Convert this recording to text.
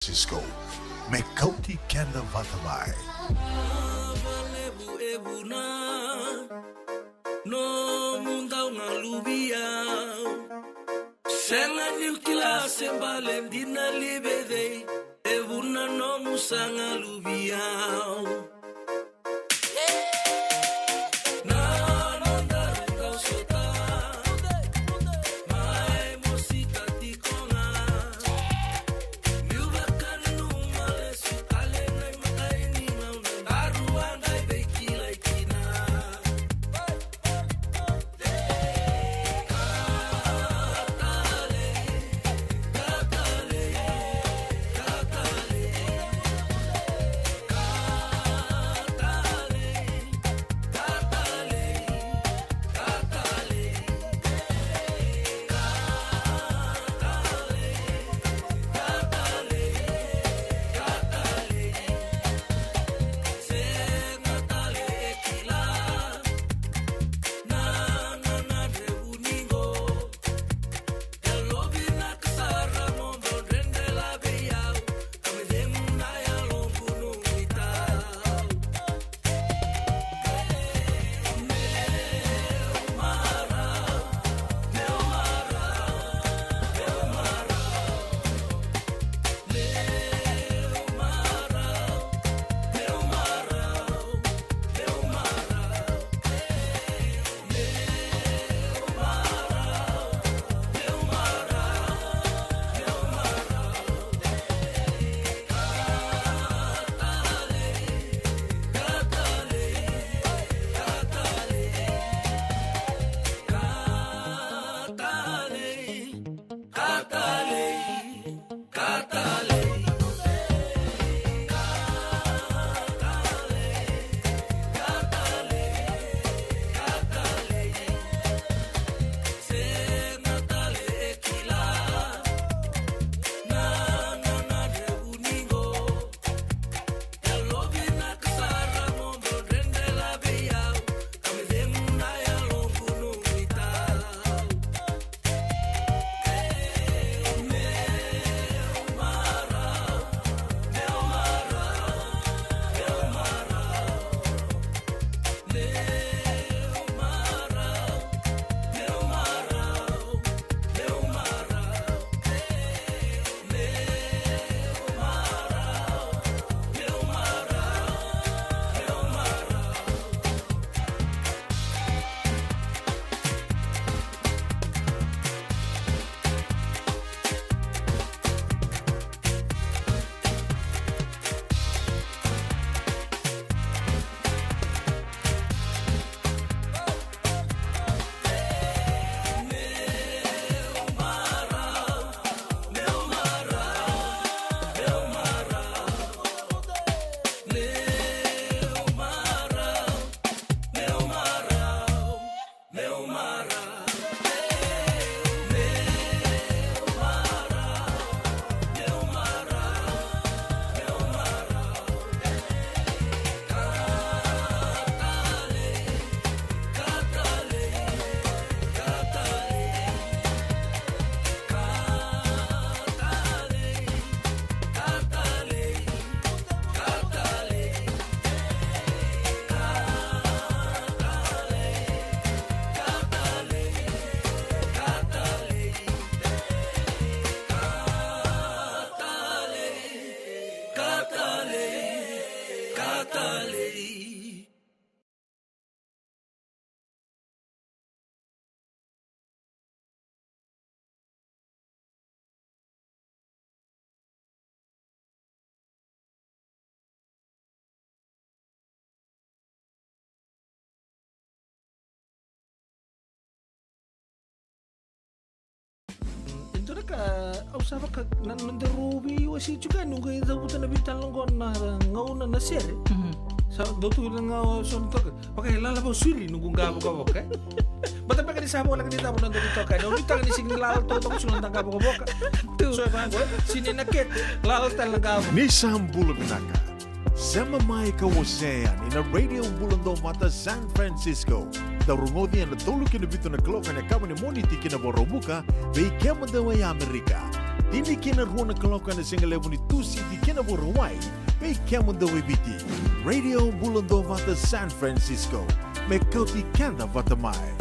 Francisco, may kauti kenda vatamai. No mundau ngalubia Senga nukila sembalem dina libede Ebuna no musanga lubia usava ka nanderubi wasi juga nungu ida buta na bitan longon na ngauna na sere sa dotu nga son to okay lala ba suli nungu nga ba ka bata pa kanisa mo lang dito mo nandu dito ka no bitang ni sing lalo to to sunan tangka ba ka so ba sini naket lalo talaga Nisam Bulabinaka. Sama mai kawasean in a radio bulando mata San Francisco. Darungodi na tulog kinabito na klok na kaman ni moniti kinaborubuka, bay kemanda way Amerika. Dini kina ruana kaloka na singa levo ni tusi di kina burawai. May kamundo ibiti. Radio Bulando Vata San Francisco. May kauti kanda vata mai.